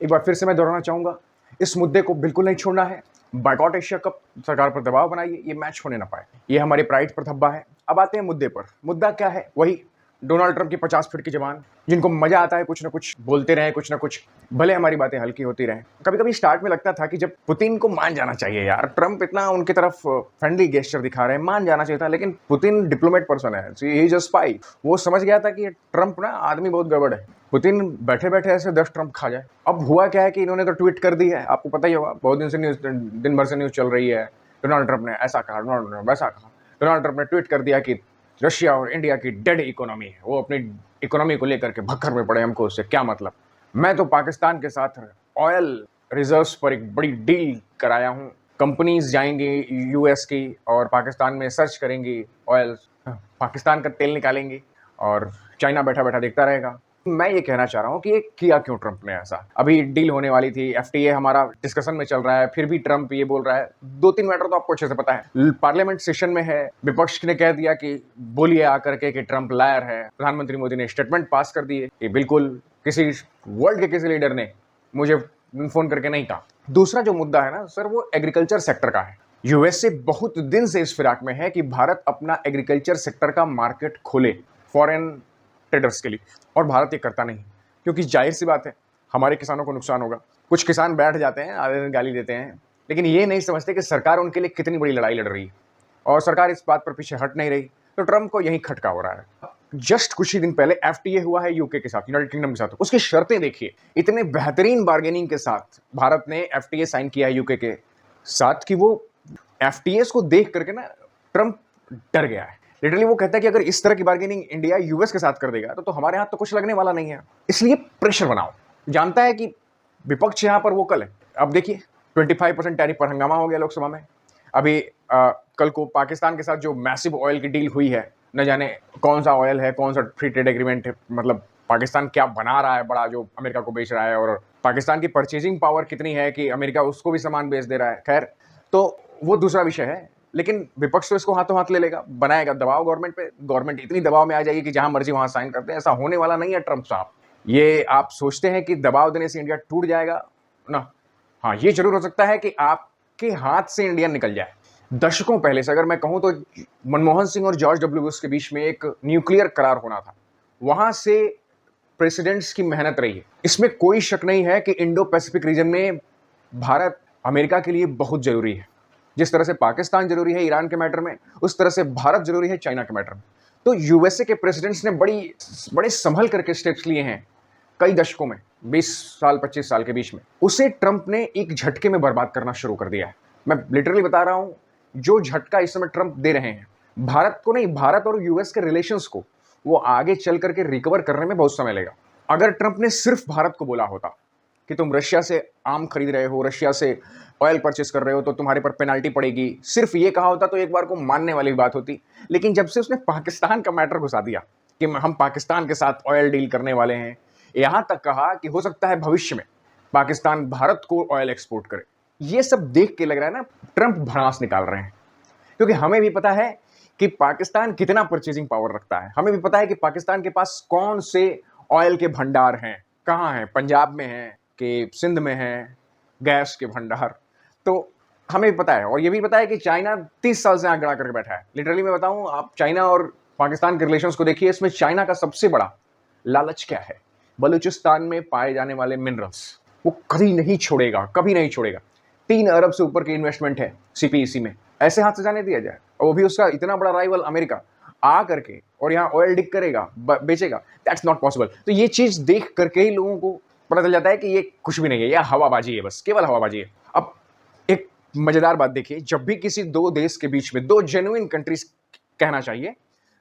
एक बार फिर से मैं दोहराना चाहूँगा, इस मुद्दे को बिल्कुल नहीं छोड़ना है। बॉयकॉट एशिया कप, सरकार पर दबाव बनाइए, ये मैच होने ना पाए। ये हमारी प्राइड पर धब्बा है। अब आते हैं मुद्दे पर। मुद्दा क्या है? वही डोनाल्ड ट्रंप की 50 फीट की ज़बान, जिनको मज़ा आता है कुछ ना कुछ बोलते रहें, कुछ ना कुछ, भले हमारी बातें हल्की होती रहें। कभी-कभी स्टार्ट में लगता था कि जब पुतिन को मान जाना चाहिए यार, ट्रंप इतना उनकी तरफ फ्रेंडली गेस्चर दिखा रहे हैं, मान जाना चाहिए था, लेकिन पुतिन डिप्लोमेट पर्सन है, ही इज़ अ स्पाई। वो समझ गया था कि ट्रंप ना आदमी बहुत गड़बड़ है। पुतिन बैठे-बैठे ऐसे 10 ट्रंप खा जाए। अब हुआ क्या है कि इन्होंने तो ट्वीट कर दी है, आपको पता ही होगा, बहुत दिन भर से न्यूज़ चल रही है। डोनाल्ड ट्रंप ने ऐसा कहा, डोनाल्ड ट्रंप ने वैसा कहा। डोनाल्ड ट्रंप ने ट्वीट कर दिया कि रशिया और इंडिया की डेड इकोनॉमी है, वो अपनी इकोनॉमी को लेकर के भक्कर में पड़े, हमको उससे क्या मतलब। मैं तो पाकिस्तान के साथ ऑयल रिजर्व्स पर एक बड़ी डील कराया हूँ। कंपनीज जाएंगी यूएस की और पाकिस्तान में सर्च करेंगी ऑयल, पाकिस्तान का तेल निकालेंगी और चाइना बैठा बैठा देखता रहेगा। मैं ये कहना चाह रहा हूँ कि ये किया क्यों ट्रंप ने ऐसा? अभी डील होने वाली थी, एफटीए हमारा डिस्कशन में चल रहा है, फिर भी ट्रंप ये बोल रहा है। 2-3 मैटर तो आपको अच्छे से पता है। पार्लियामेंट सेशन में है, विपक्ष ने कह दिया कि बोलिए आकर के कि ट्रंप लायर है। प्रधानमंत्री मोदी ने स्टेटमेंट पास कर दिए। ये बिल्कुल किसी वर्ल्ड के किसी लीडर ने मुझे फोन करके नहीं कहा। दूसरा जो मुद्दा है ना सर, वो एग्रीकल्चर सेक्टर का है। यूएसए बहुत दिन से इस फिराक में है कि भारत अपना एग्रीकल्चर सेक्टर का मार्केट खोले फॉरेन ट्रेडर्स के लिए, और भारत ये करता नहीं, क्योंकि जाहिर सी बात है हमारे किसानों को नुकसान होगा। कुछ किसान बैठ जाते हैं, आधे दिन गाली देते हैं, लेकिन ये नहीं समझते कि सरकार उनके लिए कितनी बड़ी लड़ाई लड़ रही है और सरकार इस बात पर पीछे हट नहीं रही। तो ट्रंप को यही खटका हो रहा है। जस्ट कुछ ही दिन पहले एफटीए हुआ है यूके के साथ, यूनाइटेड किंगडम के साथ। उसकी शर्तें देखिए, इतने बेहतरीन बार्गेनिंग के साथ भारत ने एफटीए साइन किया है यूके के साथ कि वो एफटीएस को देख करके ना ट्रंप डर गया है। लिटरली वो कहता है कि अगर इस तरह की बार्गेनिंग इंडिया यूएस के साथ कर देगा तो हमारे हाथ तो कुछ लगने वाला नहीं है, इसलिए प्रेशर बनाओ। जानता है कि विपक्ष यहां पर वोकल है। अब देखिए 25% टैरिफ पर हंगामा हो गया लोकसभा में। अभी कल को पाकिस्तान के साथ जो मैसिव ऑयल की डील हुई है, न जाने कौन सा ऑयल है, कौन सा फ्री ट्रेड एग्रीमेंट है, मतलब पाकिस्तान क्या बना रहा है बड़ा जो अमेरिका को बेच रहा है, और पाकिस्तान की परचेजिंग पावर कितनी है कि अमेरिका उसको भी सामान बेच दे रहा है। खैर, तो वो दूसरा विषय है, लेकिन विपक्ष तो इसको हाथों हाथ ले लेगा, बनाएगा दबाव गवर्नमेंट पे। गवर्नमेंट इतनी दबाव में आ जाएगी कि जहां मर्जी वहां साइन करते हैं। ऐसा होने वाला नहीं है ट्रंप साहब। ये आप सोचते हैं कि दबाव देने से इंडिया टूट जाएगा ना? हाँ, ये जरूर हो सकता है कि आपके हाथ से इंडिया निकल जाए। दशकों पहले से अगर मैं कहूं तो मनमोहन सिंह और जॉर्ज डब्ल्यू बुश के बीच में एक न्यूक्लियर करार होना था, वहां से प्रेसिडेंट्स की मेहनत रही है। इसमें कोई शक नहीं है कि इंडो पैसिफिक रीजन में भारत अमेरिका के लिए बहुत जरूरी है। जिस तरह से पाकिस्तान जरूरी है ईरान के मैटर में, उस तरह से भारत जरूरी है चाइना के मैटर में। तो यूएसए के प्रेसिडेंट्स ने बड़े संभल करके स्टेप्स लिए हैं कई दशकों में, 20 साल 25 साल के बीच में। उसे ट्रंप ने एक झटके में बर्बाद करना शुरू कर दिया है। मैं लिटरली बता रहा हूं, जो झटका इस समय ट्रंप दे रहे हैं भारत को नहीं, भारत और यूएस के रिलेशंस को, वो आगे चल करके रिकवर करने में बहुत समय लगेगा। अगर ट्रंप ने सिर्फ भारत को बोला होता कि तुम रशिया से आम खरीद रहे हो, रशिया से ऑयल परचेस कर रहे हो तो तुम्हारे पर पेनाल्टी पड़ेगी, सिर्फ ये कहा होता तो एक बार को मानने वाली बात होती। लेकिन जब से उसने पाकिस्तान का मैटर घुसा दिया कि हम पाकिस्तान के साथ ऑयल डील करने वाले हैं, यहां तक कहा कि हो सकता है भविष्य में पाकिस्तान भारत को ऑयल एक्सपोर्ट करे, ये सब देख के लग रहा है ना ट्रंप भड़ास निकाल रहे हैं। क्योंकि हमें भी पता है कि पाकिस्तान कितना परचेजिंग पावर रखता है, हमें भी पता है कि पाकिस्तान के पास कौन से ऑयल के भंडार हैं, कहाँ हैं, पंजाब में हैं कि सिंध में हैं गैस के भंडार। तो हमें भी पता है, और ये भी पता है कि चाइना 30 साल से आंख गड़ा करके बैठा है। लिटरली मैं बताऊं, आप चाइना और पाकिस्तान के रिलेशंस को देखिए, इसमें चाइना का सबसे बड़ा लालच क्या है? बलूचिस्तान में पाए जाने वाले मिनरल्स, वो कभी नहीं छोड़ेगा, कभी नहीं छोड़ेगा। 3 अरब से ऊपर की इन्वेस्टमेंट है सीपीईसी में, ऐसे हाथ से जाने दिया जाए? और वो भी उसका इतना बड़ा राइवल अमेरिका आ करके और यहाँ ऑयल डिक करेगा, बेचेगा? That's not possible. तो ये चीज देख करके ही लोगों को पता चल जाता है कि ये कुछ भी नहीं है, यह हवाबाजी है, बस केवल हवाबाजी है। अब एक मजेदार बात देखिए, जब भी किसी दो देश के बीच में, दो जेन्युइन कंट्रीज कहना चाहिए,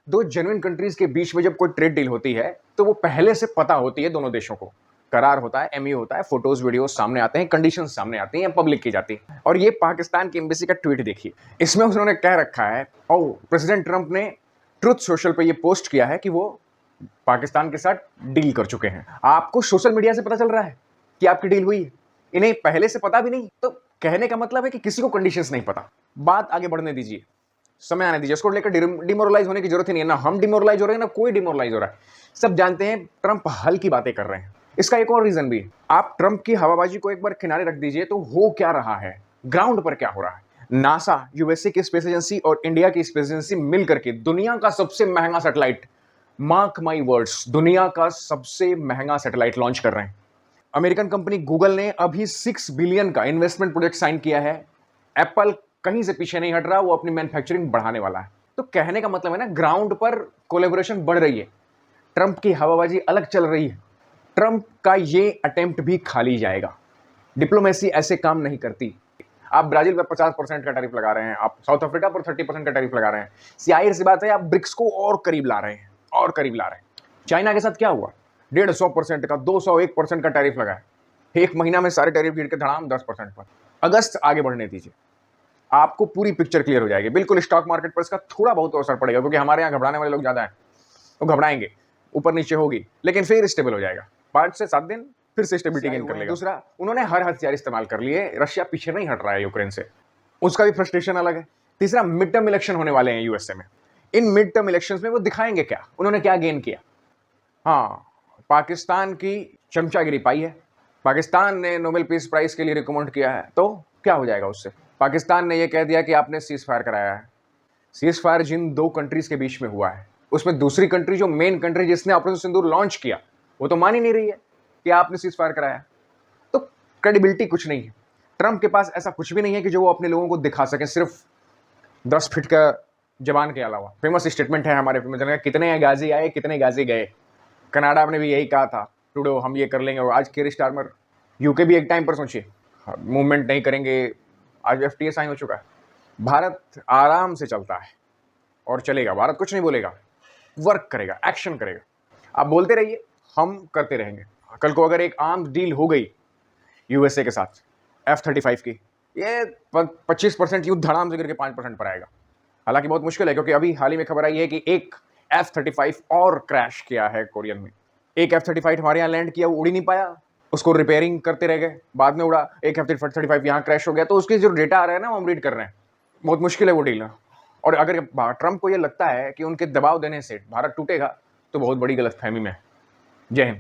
दो जेन्युइन कंट्रीज के बीच में जब कोई ट्रेड डील होती है तो वो पहले से पता होती है दोनों देशों को। करार होता है, एमयू होता है, फोटोज वीडियोस सामने आते हैं, कंडीशंस सामने आती हैं, पब्लिक की जाती है। और ये पाकिस्तान की एम्बेसी का ट्वीट देखिए, इसमें उन्होंने कह रखा है, और प्रेसिडेंट ट्रंप ने ट्रुथ सोशल पे ये पोस्ट किया है कि वो पाकिस्तान के साथ डील कर चुके हैं। आपको सोशल मीडिया से पता चल रहा है कि आपकी डील हुई है, इन्हें पहले से पता भी नहीं। तो कहने का मतलब है कि किसी को कंडीशंस नहीं पता। बात आगे बढ़ने दीजिए, समय आने दीजिए, उसको लेकर डिमोरलाइज होने की जरूरत ही नहीं है। ना हम डिमोरलाइज हो रहे हैं, ना कोई डिमोरलाइज हो रहा है। सब जानते हैं ट्रंप हल की बातें कर रहे हैं, इसका एक और रीजन भी है। आप ट्रंप की हवाबाजी को एक बार किनारे रख दीजिए तो हो क्या रहा है, ग्राउंड पर क्या हो रहा है। नासा, यूएसए की स्पेस एजेंसी और इंडिया की स्पेस एजेंसी मिलकर के दुनिया का सबसे महंगा सैटेलाइट, मार्क माई वर्ड्स, दुनिया का सबसे महंगा सैटेलाइट लॉन्च कर रहे हैं। अमेरिकन कंपनी गूगल ने अभी 6 बिलियन का इन्वेस्टमेंट प्रोजेक्ट साइन किया है। एप्पल कहीं से पीछे नहीं हट रहा, वो अपनी मैन्युफैक्चरिंग बढ़ाने वाला है। तो कहने का मतलब है ना, ग्राउंड पर कोलेबोरेशन बढ़ रही है, ट्रंप की हवाबाजी अलग चल रही है। ट्रंप का ये अटेम्प्ट भी खाली जाएगा। डिप्लोमेसी ऐसे काम नहीं करती। आप ब्राजील पर 50% का टैरिफ लगा रहे हैं, आप साउथ अफ्रीका पर 30% का टैरिफ लगा रहे हैं। जाहिर सी बात है, आप ब्रिक्स को और करीब ला रहे हैं, और करीब ला रहे हैं। चाइना के साथ क्या हुआ, 150% का, 201% का टैरिफ लगा है। एक महीना में सारे टैरिफ गिर के धड़ाम 10% पर। अगस्त आगे बढ़ने दीजिए, आपको पूरी पिक्चर क्लियर हो जाएगी। बिल्कुल स्टॉक मार्केट पर इसका थोड़ा बहुत असर पड़ेगा, क्योंकि हमारे यहाँ घबराने वाले लोग ज्यादा हैं, वो घबराएंगे, ऊपर नीचे होगी, लेकिन फिर स्टेबल हो जाएगा। 5 से 7 दिन फिर से स्टेबिलिटी गेन कर लेगा। दूसरा, उन्होंने हर हथियार इस्तेमाल कर लिए, रशिया पीछे नहीं हट रहा है यूक्रेन से, उसका भी फ्रस्ट्रेशन अलग है। तीसरा, मिड टर्म इलेक्शन होने वाले हैं यूएसए में। इन मिड टर्म इलेक्शंस में वो दिखाएंगे क्या, उन्होंने क्या गेन किया। हाँ, पाकिस्तान की चमचागिरी पाई है, पाकिस्तान ने नोबेल पीस प्राइज के लिए रिकमेंड किया है, तो क्या हो जाएगा उससे। पाकिस्तान ने यह कह दिया कि आपने सीज फायर कराया है। सीज फायर जिन 2 कंट्रीज के बीच में हुआ है, उसमें दूसरी कंट्री, जो मेन कंट्री जिसने ऑपरेशन सिंदूर लॉन्च किया, वो तो मान ही नहीं रही है कि आपने सीज फायर कराया। तो क्रेडिबिलिटी कुछ नहीं है। ट्रंप के पास ऐसा कुछ भी नहीं है कि जो वो अपने लोगों को दिखा सके, सिर्फ 10 फीट का जबान के अलावा। फेमस स्टेटमेंट है हमारे फेमस, कितने गाजी आए कितने गाजी गए। कनाडा ने भी यही कहा था, टुडो हम ये कर लेंगे, और आज केयर स्टारमर। यूके भी एक टाइम पर सोचिए मूवमेंट नहीं करेंगे, आज एफटीए साइन हो चुका है। भारत आराम से चलता है और चलेगा, भारत कुछ नहीं बोलेगा, वर्क करेगा, एक्शन करेगा। आप बोलते रहिए, हम करते रहेंगे। कल को अगर एक आर्म्स डील हो गई यूएसए के साथ F-35 की, ये 25% युद्ध धड़ाम से गिर के 5% पर आएगा। हालांकि बहुत मुश्किल है, क्योंकि अभी हाल ही में खबर आई है कि एक F-35 और क्रैश किया है कोरियन में। एक F-35 हमारे यहाँ लैंड किया, वो उड़ ही नहीं पाया, उसको रिपेयरिंग करते रह गए, बाद में उड़ा। एक F-35 यहाँ क्रैश हो गया, तो उसके जो डेटा आ रहा है ना, वो हम रीड कर रहे हैं। बहुत मुश्किल है वो डील। और अगर ट्रंप को ये लगता है कि उनके दबाव देने से भारत टूटेगा, तो बहुत बड़ी गलतफहमी में है। जय हिंद।